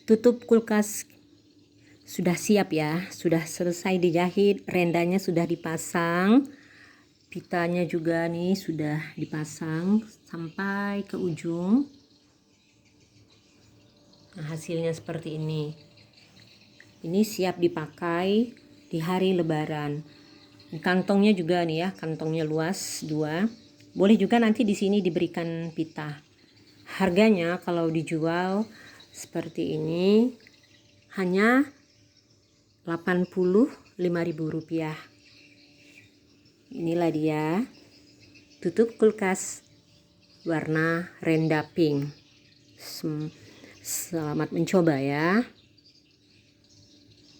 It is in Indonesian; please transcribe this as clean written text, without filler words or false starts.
Tutup kulkas sudah siap ya, sudah selesai dijahit, rendanya sudah dipasang, pitanya juga nih sudah dipasang sampai ke ujung. Nah, hasilnya seperti ini. Ini siap dipakai di hari Lebaran. Kantongnya juga nih ya, kantongnya luas 2. Boleh juga nanti di sini diberikan pita. Harganya kalau dijual seperti ini hanya Rp85.000. Inilah dia tutup kulkas warna renda pink. Selamat mencoba ya.